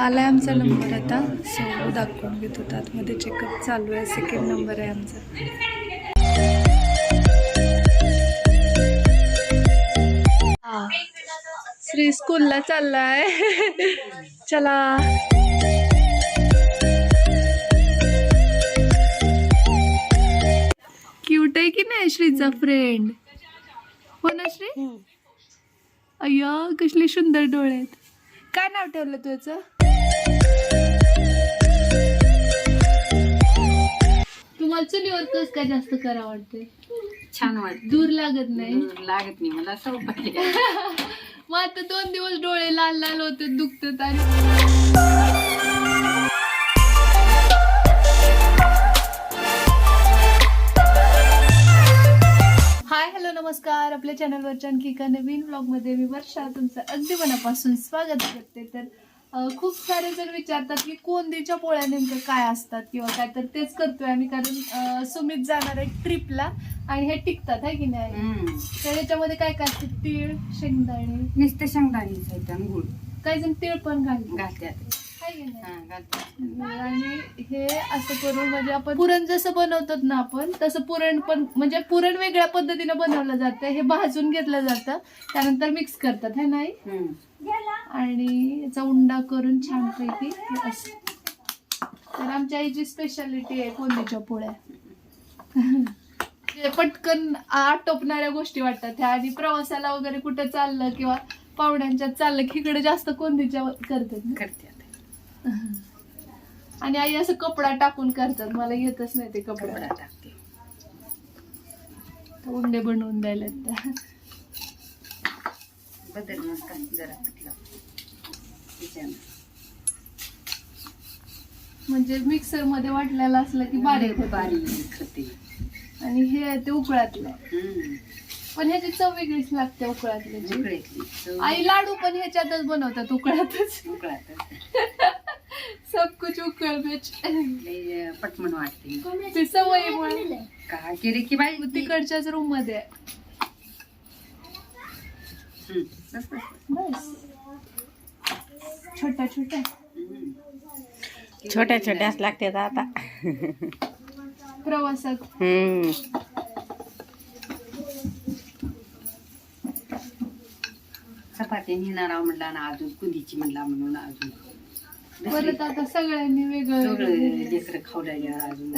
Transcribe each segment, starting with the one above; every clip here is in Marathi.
आलाय आमचा नंबर आता, सो दाखवून घेत होता आतमध्ये चेकअप चालू आहे. सेकंड नंबर आहे आमचा. श्री स्कूलला चाललाय. चला. क्यूट आहे की नाही श्रीचा फ्रेंड? हो ना श्री? अय्या कसली सुंदर डोळे आहेत. काय नाव ठेवलं तुझं? तुम्हाला चुलीवर कस काय जास्त करा वाटते? छान वाटत. दूर लागत नाही? लागत नाही मला सवय. मग आता 2 दिवस डोळे लाल लाल होते, दुखतात. आणि हाय हॅलो नमस्कार. आपल्या चॅनलवरच्या आणखी एका नवीन ब्लॉगमध्ये मी वर्षा तुमचं अगदी मनापासून स्वागत करते. तर खूप सारे जण विचारतात की कोंदीच्या पोळ्या नेमकं काय असतात किंवा काय, तर तेच करतोय आम्ही. कारण सुमित जाणार आहे ट्रिपला आणि हे टिकतात आहे की नाही. तर याच्यामध्ये काय काय असते? तीळ, शेंगदाणे, नुसतं शेंगदाणे गुळ, काही जण तीळ पण घालतात. आणि हे असं करून म्हणजे आपण पुरण जसं बनवतात ना आपण तसं पुरण पण, म्हणजे पुरण वेगळ्या पद्धतीने बनवलं जातं. हे भाजून घेतलं जातं, त्यानंतर मिक्स करतात हे नाही. आणि याचा उंडा करून छानपैकी हे असं. तर आमच्या आईची स्पेशालिटी आहे कोंदीच्या पोळ्या. पटकन आटोपणाऱ्या गोष्टी वाटतात ह्या. आणि प्रवासाला वगैरे कुठे चाललं किंवा पाहुण्यांच्यात चाललं की इकडे जास्त कोंदीच्या करतात. आणि आई असं कपडा टाकून करतात, मला येतच नाही ते कपडा टाकते. उंडे बनवून द्यायला म्हणजे मिक्सर मध्ये वाटलेलं असलं की बारीक होते. आणि हे ते उकळातलं, पण ह्याची चव वेगळीच लागते उकळातल्याची. आई लाडू पण ह्याच्यातच बनवतात, उकळातच. सब कुछ उकळ पटमन वाटते ते सवयीमुळे. काय केले की बाई तिकडच्याच रूम मध्ये. बस छोट्या छोट्या छोट्या छोट्याच लागतात आता प्रवासात. चपाती नेणार म्हटला ना, अजून कुंदीची म्हणला म्हणून अजून परत आता सगळ्यांनी वेगळं लेकर खावल्या. अजून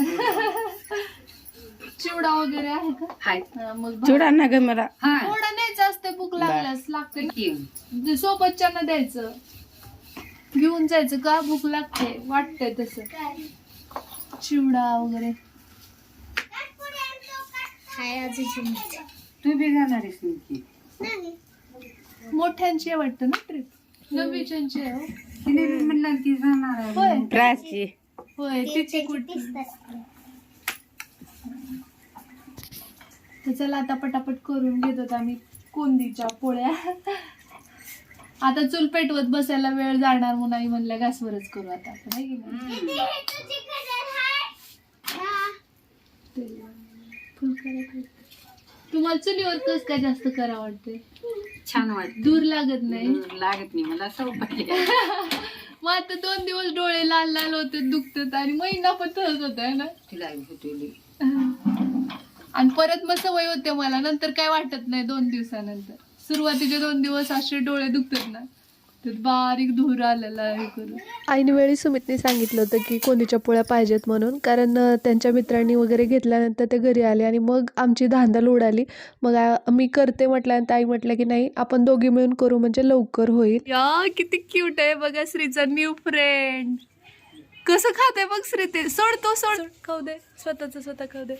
चिवडा वगैरे आहे का? हाय मग चिवडा ना ग मला. थोडं न्यायचं असते, भूक लागल्यास लागते. सोबतच्या ना द्यायचं, घेऊन जायचं का भूक लागते वाटतंय तसं. चिवडा वगैरे तू बी जाणार आहेस नेमकी? मोठ्यांची वाटतं ना ट्रिप. नवीच्यांची आहे. तिने बी म्हणलं ती जाणार आहे. होय तिची कुठे. तर चला आता पटापट करून घेत होता आम्ही कोंदीच्या पोळ्या. आता चूल पेटवत बसायला वेळ जाणार म्हणून आई म्हणल्या गॅसवरच करू आता आपण, आहे की नाही. तुम्हाला चुलीवर कस काय जास्त करा वाटते? छान वाटत. दूर लागत नाही? लागत नाही मला सवय. मग आता 2 दिवस डोळे लाल लाल होते, दुखतात. आणि महिना पण तसंच होत आहे ना. तिला होते आणि परत मग सवय होते मला, नंतर काय वाटत नाही. 2 दिवसानंतर सुरुवातीचे 2 दिवस असे डोळे दुखतात ना, तर बारीक धूर आलेला हे करून. आईने वेळी सुमितने सांगितलं होतं की कोंदीच्या पोळ्या पाहिजेत म्हणून, कारण त्यांच्या मित्रांनी वगैरे घेतल्यानंतर ते घरी आले आणि मग आमची धांदल उडाली. मग मी करते म्हटल्यानंतर आई म्हटलं की नाही आपण दोघी मिळून करू म्हणजे लवकर होईल. या किती क्यूट आहे बघा श्रीचा न्यू फ्रेंड. कसं खाते बघ श्री, ते सोडतो सोड खाऊ दे, स्वतःच स्वतः खाऊ दे.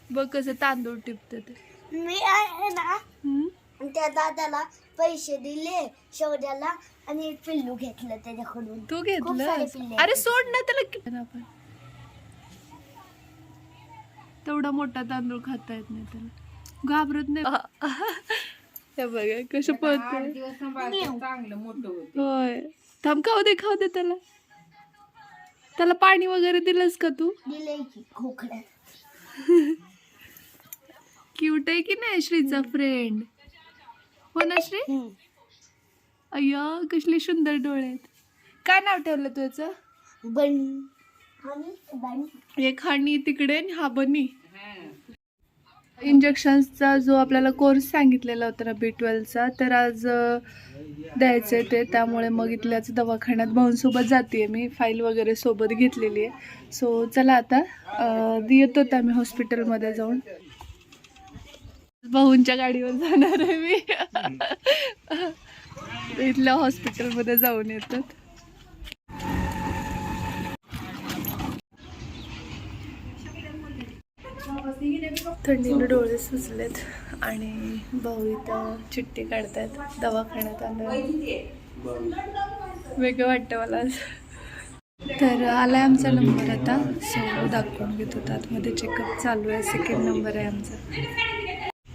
बघ कसं तांदूळ टिपते ते. मी आहे ना त्या दादाला पैसे दिले शौर्याला आणि पिल्लू घेतलं त्याच्याकडून. तू घेतलं? अरे सोड ना त्याला. आपण तेवढा मोठा तांदूळ खाता येत नाही त्याला, घाबरत नाही. हे बघा कसं पळतंय. चांगलं मोठं होत. होय थांब, खाऊ दे खाऊ दे त्याला. त्याला पाणी वगैरे दिलंस का तू? दिले की खोकड्यात. क्यूट आहे की नाही श्रीचा फ्रेंड? हो ना श्री? अय्या कसली सुंदर डोळे आहेत. काय नाव ठेवलं तुझं? बनी आणि बनी. एक हानी तिकडे आणि हा बनी. इंजेक्शन्सचा जो आपल्याला कोर्स सांगितलेला होता ना B12चा, तर आज द्यायचं आहे ते. त्यामुळे मग इथल्याच दवाखान्यात भाऊंसोबत जाते मी. फाईल वगैरे सोबत घेतलेली आहे. सो चला आता येत होता मी हॉस्पिटलमध्ये जाऊन. भाऊंच्या गाडीवर जाणार आहे मी. इथल्या हॉस्पिटलमध्ये जाऊन येतात. थंडीने डोळे सुचलेत आणि भाऊ इथं चिठ्ठी काढतायत. दवाखान्यात आलं, वेगळं वाटतं मला आज. तर आलाय आमचा नंबर आता. सो दाखवून घेत होता आतमध्ये चेकअप चालू आहे. 2nd नंबर आहे आमचा.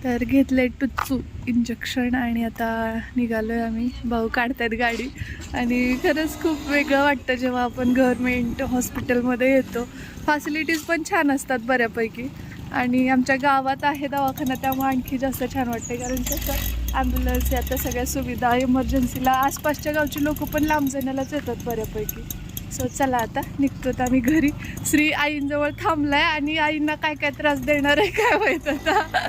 तर घेतलंय टुच्चू इंजेक्शन आणि आता निघालोय आम्ही. भाऊ काढतायत गाडी आणि खरंच खूप वेगळं वाटतं जेव्हा आपण गव्हर्मेंट हॉस्पिटलमध्ये येतो. फॅसिलिटीज पण छान असतात बऱ्यापैकी आणि आमच्या गावात आहे दवाखाना, त्यामुळे आणखी जास्त छान वाटते. कारण कसं ॲम्ब्युलन्स आता सगळ्या सुविधा, इमर्जन्सीला आसपासच्या गावची लोक पण लांब जाण्यालाच येतात बऱ्यापैकी. सो चला आता निघतोत आम्ही घरी. श्री आईंजवळ थांबलाय आणि आईंना काय काय त्रास देणार आहे काय माहीत आता.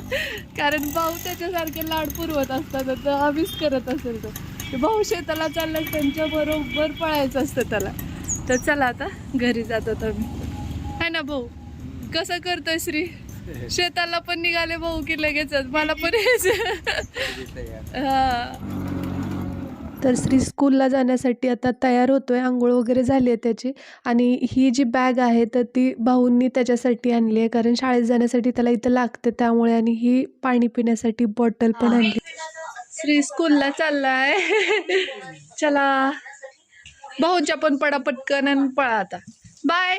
कारण भाऊ त्याच्यासारखे लाड पुरवत असतात, आता आम्हीच करत असेल तर. भाऊ शेताला चाललं त्यांच्या बरोबर पळायचं असतं त्याला. तर चला आता घरी जातो आम्ही. है ना भाऊ? कसं करतोय श्री? शेताला पण निघाले भाऊ की लगेचच मला पण हेच. हा. तर श्री स्कूलला जाण्यासाठी आता तयार होतोय. आंघोळ वगैरे झाली आहे त्याची. आणि ही जी बॅग आहे तर ती भाऊंनी त्याच्यासाठी आणली आहे, कारण शाळेत जाण्यासाठी त्याला इथं लागते त्यामुळे. आणि ही पाणी पिण्यासाठी बॉटल पण आणली. श्री स्कूलला चाललाय. चला भाऊच्या पण पडा पटकन आणि पळा आता. बाय.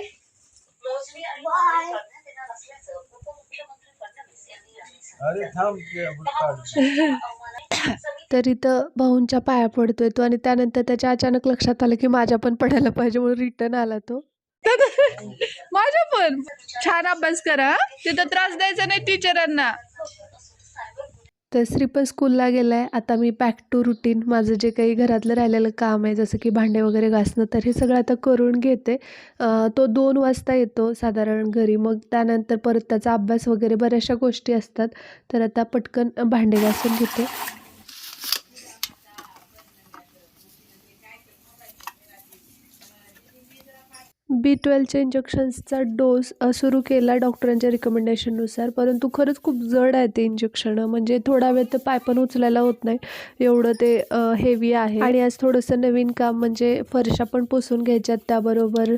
तर इथं भाऊंच्या पाया पडतोय तो आणि त्यानंतर त्याच्या अचानक लक्षात आलं की माझ्या पण पडायला पाहिजे, म्हणून रिटर्न आला तो. माझ्या पण छान अभ्यास करा, तिथं त्रास द्यायचा नाही टीचरांना. तर श्री पण स्कूलला गेलाय. आता मी बॅक टू रुटीन. माझं जे काही घरातलं राहिलेलं काम आहे, जसं की भांडे वगैरे घासणं, तर हे सगळं आता करून घेते. तो 2 वाजता येतो साधारण घरी. मग त्यानंतर परत त्याचा अभ्यास वगैरे बऱ्याचशा गोष्टी असतात. तर आता पटकन भांडे घासून घेते. B12च्या इंजेक्शन्सचा डोस सुरू केला डॉक्टरांच्या रिकमेंडेशननुसार, परंतु खरंच खूप जड आहे ते इंजेक्शन. म्हणजे थोडा वेळ तर पाय पण उचलायला होत नाही, एवढं ते हेवी आहे. आणि आज थोडंसं नवीन काम म्हणजे फरशा पण पुसून घ्यायच्यात, त्याबरोबर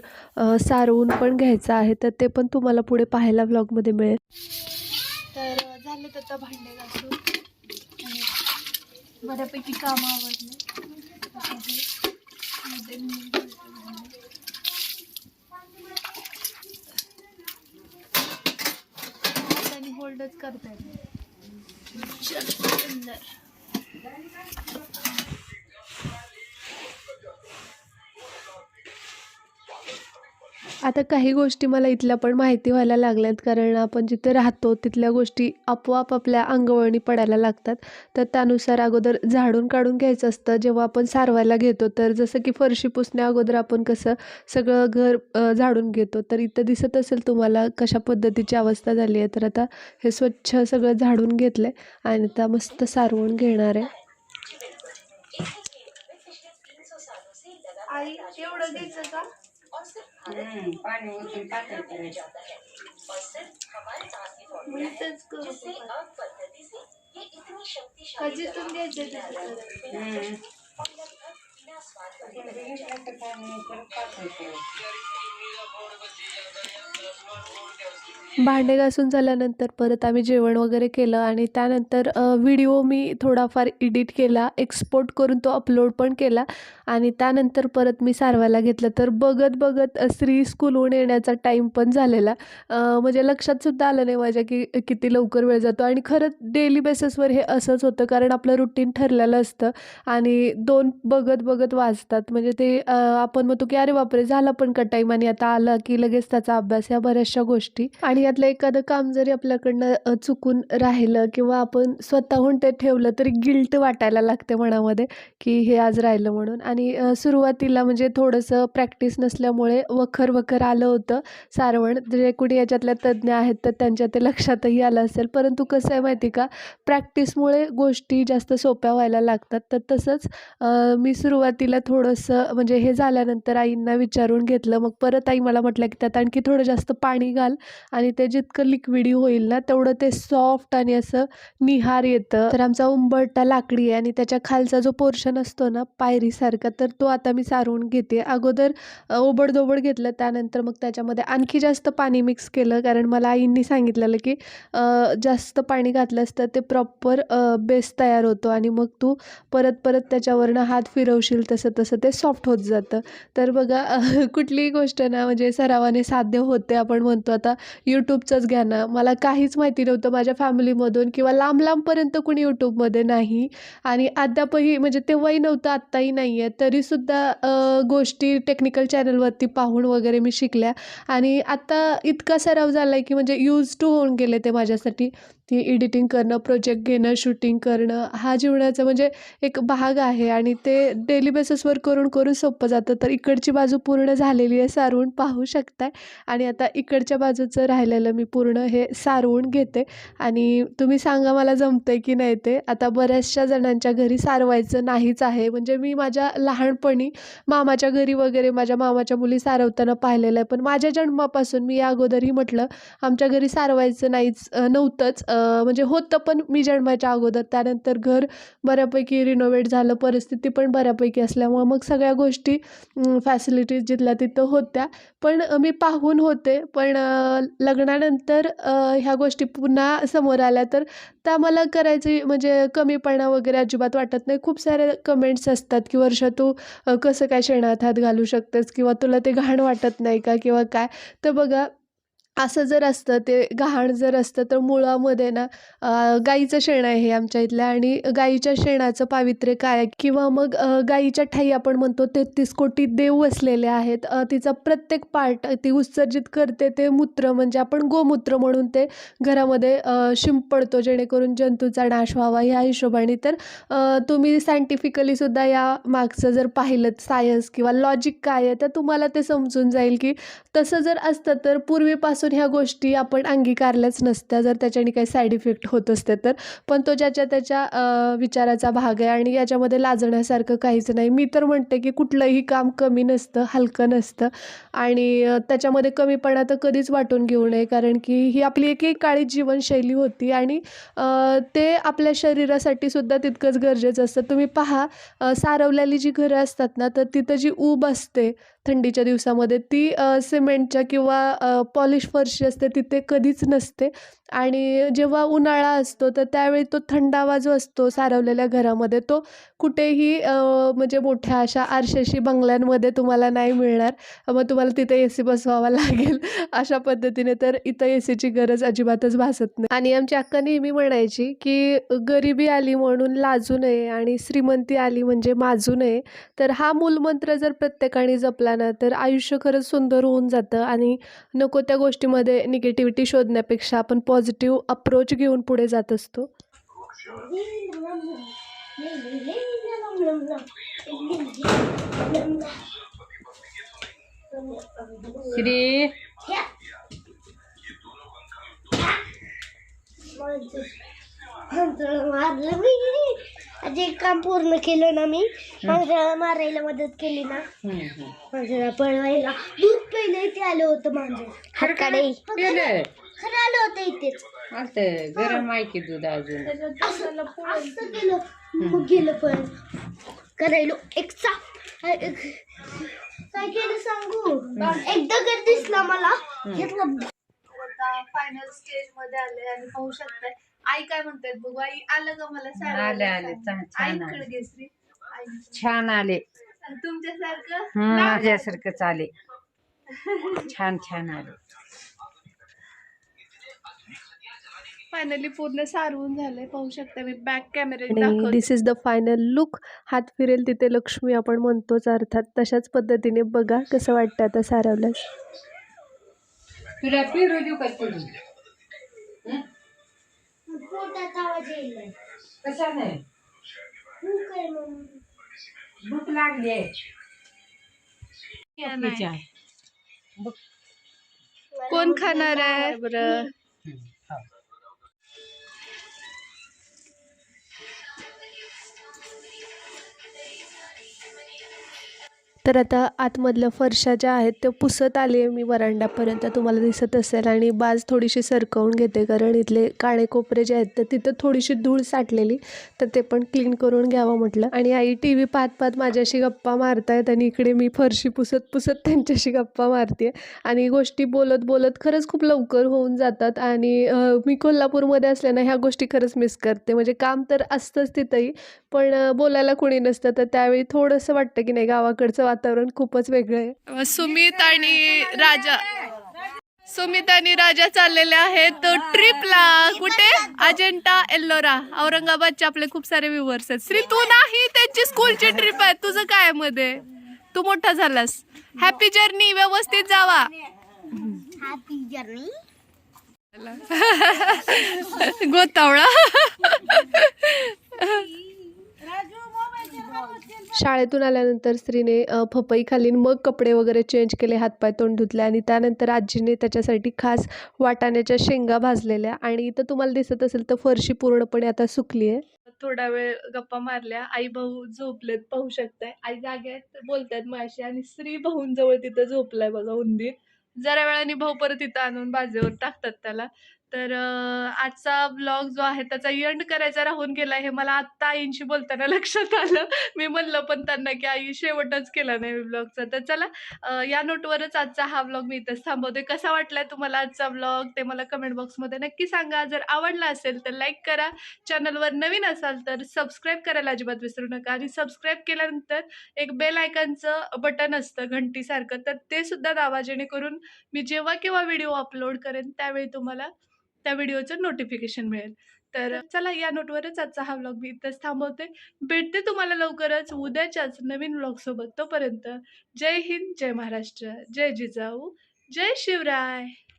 सारवून पण घ्यायचं आहे. तर ते पण तुम्हाला पुढे पाहायला व्लॉगमध्ये मिळेल. तर झालेत आता भांडे घासून आणि बऱ्यापैकी कामं आवडले. होल्डच करता येत. आता काही गोष्टी मला इथल्या पण माहिती व्हायला लागल्यात, कारण आपण जिथे राहतो तिथल्या गोष्टी आपोआप आपल्या अंगवळणी पडायला लागतात. तर त्यानुसार अगोदर झाडून काढून घ्यायचं असतं जेव्हा आपण सारवायला घेतो. तर जसं की फरशी पुसण्या अगोदर आपण कसं सगळं घर झाडून घेतो, तर इथं दिसत असेल तुम्हाला कशा पद्धतीची अवस्था झाली आहे. तर आता हे स्वच्छ सगळं झाडून घेतलं आहे आणि आता मस्त सारवून घेणार आहे. आई एवढं घ्यायचं का? पाणी ओतून पातळ करायचं. कधीतून घ्यायचं भांडे घासून झाल्यानंतर परत आम्ही जेवण वगैरे केलं आणि त्यानंतर व्हिडिओ मी थोडाफार एडिट केला, एक्सपोर्ट करून तो अपलोड पण केला आणि त्यानंतर परत मी सारवायला घेतलं. तर बघत बघत श्री स्कूलहून येण्याचा टाईम पण झालेला. म्हणजे लक्षातसुद्धा आलं नाही माझ्या की किती लवकर वेळ जातो. आणि खरंच डेली बेसिसवर हे असंच होतं, कारण आपलं रुटीन ठरलेलं असतं आणि बघत बघत वाचतात. म्हणजे ते आपण म्हणतो की अरे बापरे झाला पण का टाईम आणि आता आला की लगेच त्याचा अभ्यास, ह्या बऱ्याचशा गोष्टी. आणि यातलं एखादं काम जरी आपल्याकडनं चुकून राहिलं किंवा आपण स्वतःहून ते ठेवलं तरी गिल्ट वाटायला लागते मनामध्ये की हे आज राहिलं म्हणून. आणि सुरुवातीला म्हणजे थोडंसं प्रॅक्टिस नसल्यामुळे वखर आलं होतं सारवण. जे कुणी याच्यातल्या तज्ज्ञ आहेत तर त्यांच्या ते लक्षातही आलं असेल. परंतु कसं आहे माहिती का, प्रॅक्टिसमुळे गोष्टी जास्त सोप्या व्हायला लागतात. तर तसंच मी सुरुवातीला थोडंसं म्हणजे हे झाल्यानंतर आईंना विचारून घेतलं. मग परत आई मला म्हटल्या की त्यात आणखी थोडं जास्त पाणी घाल आणि ते जितकं लिक्विडी होईल ना तेवढं ते सॉफ्ट आणि असं निहार येतं. तर आमचा उंबरठा लाकडी आहे आणि त्याच्या खालचा जो पोर्शन असतो ना पायरीसारखा, तर तो आता मी सारवून घेते. अगोदर ओबडधोबड घेतलं, त्यानंतर मग त्याच्यामध्ये आणखी जास्त पाणी मिक्स केलं. कारण मला आईंनी सांगितलेलं की जास्त पाणी घातलंस तर ते प्रॉपर बेस तयार होतो आणि मग तू परत त्याच्यावरनं हात फिरवशील तसं ते सॉफ्ट होत जातं. तर बघा कुठलीही गोष्ट ना म्हणजे सरावाने साध्य होते. आपण म्हणतो आता यूट्यूबचंच घ्या ना, मला काहीच माहिती नव्हतं माझ्या फॅमिलीमधून किंवा लांबपर्यंत कुणी यूट्यूबमध्ये नाही आणि अद्यापही म्हणजे तेव्हाही नव्हतं, आत्ताही नाही आहे. तरीसुद्धा गोष्टी टेक्निकल चॅनलवरती पाहून वगैरे मी शिकल्या आणि आता इतका सराव झाला आहे की म्हणजे यूज टू होऊन गेले ते माझ्यासाठी. ती एडिटिंग करणं, प्रोजेक्ट घेणं, शूटिंग करणं हा जीवनाचा म्हणजे एक भाग आहे आणि ते डेली बेसिसवर करून सोपं जातं. तर इकडची बाजू पूर्ण झालेली आहे, सारवून पाहू शकताय. आणि आता इकडच्या बाजूचं राहिलेलं मी पूर्ण हे सारवून घेते आणि तुम्ही सांगा मला जमतंय की नाही ते. आता बऱ्याचशा जणांच्या घरी सारवायचं नाहीच आहे. म्हणजे मी माझ्या लहानपणी मामाच्या घरी वगैरे माझ्या मामाच्या मुली सारवताना पाहिलेलं आहे. पण माझ्या जन्मापासून मी या अगोदरही म्हटलं आमच्या घरी सारवायचं नव्हतंच. म्हणजे होतं पण मी जन्माच्या अगोदर. त्यानंतर घर बऱ्यापैकी रिनोव्हेट झालं, परिस्थिती पण बऱ्यापैकी असल्यामुळं मग सगळ्या गोष्टी फॅसिलिटीज जिथल्या तिथं होत्या. पण मी पाहून होते. पण लग्नानंतर ह्या गोष्टी पुन्हा समोर आल्या तर त्या मला करायची म्हणजे कमीपणा वगैरे अजिबात वाटत नाही. खूप सारे कमेंट्स असतात की वर्षा तू कसं काय शेणात हात घालू शकतेस किंवा तुला ते घाण वाटत नाही का किंवा काय. तर बघा असं जर असतं, ते गहाण जर असतं तर मुळामध्ये ना गाईचं शेण आहे हे आमच्या इथलं आणि गाईच्या शेणाचं पावित्र्य काय आहे किंवा मग गाईच्या ठायी आपण म्हणतो 33 कोटी देव वसलेले आहेत. तिचा प्रत्येक पार्ट ती उत्सर्जित करते ते मूत्र म्हणजे आपण गोमूत्र म्हणून ते घरामध्ये शिंपडतो जेणेकरून जंतूचा नाश व्हावा ह्या हिशोबाने. तर तुम्ही सायंटिफिकली सुद्धा या मागचं जर पाहिलं सायन्स किंवा लॉजिक काय आहे तर तुम्हाला ते समजून जाईल की तसं जर असतं तर पूर्वीपासून ह्या गोष्टी आपण अंगीकारल्याच नसत्या जर त्याच्याने काही साईड इफेक्ट होत असते तर. पण तो त्याच्या विचाराचा भाग आहे आणि याच्यामध्ये लाजण्यासारखं काहीच नाही. मी तर म्हणते की कुठलंही काम कमी नसतं, हलकं नसतं आणि त्याच्यामध्ये कमीपणा तर कधीच वाटून घेऊ नये. कारण की ही आपली एकेकाळी जीवनशैली होती आणि ते आपल्या शरीरासाठी सुद्धा तितकंच गरजेचं असतं. तुम्ही पहा सारवलेली जी घरं असतात ना तर तिथं जी ऊब असते थंडीच्या दिवसामध्ये ती सिमेंटच्या किंवा पॉलिश फरशी असते तिथे कधीच नसते. आणि जेव्हा उन्हाळा असतो तर त्यावेळी तो थंडावा जो असतो सारवलेल्या घरामध्ये तो कुठेही म्हणजे मोठ्या अशा आरशाशी बंगल्यांमध्ये तुम्हाला नाही मिळणार. मग तुम्हाला तिथे AC बसवावा लागेल अशा पद्धतीने. तर इथं ACची गरज अजिबातच भासत नाही. आणि आमची अक्का नेहमी म्हणायची की गरिबी आली म्हणून लाजू नये आणि श्रीमंती आली म्हणजे माजू नये. तर हा मूलमंत्र जर प्रत्येकाने जपला ना तर आयुष्य खरंच सुंदर होऊन जातं आणि नको त्या गोष्टीमध्ये निगेटिव्हिटी शोधण्यापेक्षा आपण पॉझिटिव्ह अप्रोच घेऊन पुढे जात असतो. श्री मारलं मी आज एक काम पूर्ण केलं ना मी. मांजराला मारायला मदत केली ना, मांजराला पळवायला दूध पहिलं इथे आलं होतं. मांजर हातकडे खरं आलं होतं इथेच. गरम आहे की दूध अजून असं केलं मग गेलं पण करायलो एक काय केलं सांगू. एकदा घर दिसला मला घेतलं. आता फायनल स्टेज मध्ये आले आणि पाहू शकताय आई काय म्हणतात बघू. आई आलं का मला सारवायला? आले छान आईकडे घे श्री. छान आले आणि तुमच्यासारखं माझ्यासारखंच आले. छान आले. फायनली पूर्ण सारवून झालंय, पाहू शकता मी बॅक कॅमेऱ्यात दाखवते. दिस इज द फायनल लुक. हात फिरेल तिथे लक्ष्मी आपण म्हणतोच अर्थात, तशाच पद्धतीने बघा कसं वाटतं आता सारवल्यास. तुला फिरू देऊ का तुला? पोटात आवाज येईल. कशा नाही भूक लागली आहे. कोण खाणार आहे बरं? तर आता आतमधल्या फरशा ज्या आहेत त्या पुसत आली आहे मी वरांड्यापर्यंत, तुम्हाला दिसत असेल. आणि बाज थोडीशी सरकवून घेते कारण इथले काळे कोपरे जे आहेत तर तिथं थोडीशी धूळ साठलेली, तर ते पण क्लीन करून घ्यावं म्हटलं. आणि आई टी व्ही पाहत पाहत माझ्याशी गप्पा मारतायत आणि इकडे मी फरशी पुसत पुसत त्यांच्याशी गप्पा मारते. आणि गोष्टी बोलत बोलत खरंच खूप लवकर होऊन जातात. आणि मी कोल्हापूरमध्ये असल्यानं ह्या गोष्टी खरंच मिस करते. म्हणजे काम तर असतंच तिथंही, पण बोलायला कोणी नसतं, तर त्यावेळी थोडंसं वाटतं की नाही गावाकडचं वातावरण खूपच वेगळं आहे. सुमित आणि राजा चाललेले आहेत ट्रिपला. कुठे? अजंठा एल्लोरा, औरंगाबादचे आपले खूप सारे व्ह्यूअर्स आहेत. श्री तू नाही, त्यांची स्कूलची ट्रिप आहे. तुझं काय मध्ये? तू मोठा झालास. हॅपी जर्नी, व्यवस्थित जावा. Happy journey. गोतावळा. शाळेतून आल्यानंतर स्त्रीने पपई खाल्ली, मग कपडे वगैरे चेंज केले, हातपाय तोंड धुतले. आणि त्यानंतर आजीने त्याच्यासाठी खास वाटाण्याच्या शेंगा भाजलेल्या. आणि इथं तुम्हाला दिसत असेल तर फरशी पूर्णपणे आता सुकली आहे. थोडा वेळ गप्पा मारल्या. आई भाऊ झोपलेत, पाहू शकताय. आई जागे आहेत, बोलतायत माझ्याशी. आणि श्री भाऊंजवळ तिथं झोपलाय बघा उंदीर. जरा वेळाने भाऊ परत इथं आणून बाजेवर टाकतात त्याला. तर आजचा ब्लॉग जो आहे त्याचा एंड करायचा राहून गेला, हे मला आत्ता आईंशी बोलताना लक्षात आलं. मी म्हणलं पण त्यांना की आई शेवटच केला नाही ब्लॉगचा. तर चला, या नोटवरच आजचा हा ब्लॉग मी इथंच थांबवते. कसा वाटलाय तुम्हाला आजचा ब्लॉग ते मला कमेंट बॉक्समध्ये नक्की सांगा. जर आवडला असेल तर लाईक करा. चॅनलवर नवीन असाल तर सबस्क्राईब करायला अजिबात विसरू नका. आणि सबस्क्राईब केल्यानंतर एक बेल आयकॉनचं बटन असतं घंटीसारखं, तर ते सुद्धा दाबा, जेणेकरून मी जेव्हा केव्हा व्हिडिओ अपलोड करेन त्यावेळी तुम्हाला त्या व्हिडिओचं नोटिफिकेशन मिळेल. तर चला, या नोटवरच आजचा हा व्लॉग मी इथंच थांबवते. भेटते तुम्हाला लवकरच उद्याच्याच नवीन व्लॉग सोबत. तोपर्यंत जय हिंद, जय महाराष्ट्र, जय जिजाऊ, जय शिवराय.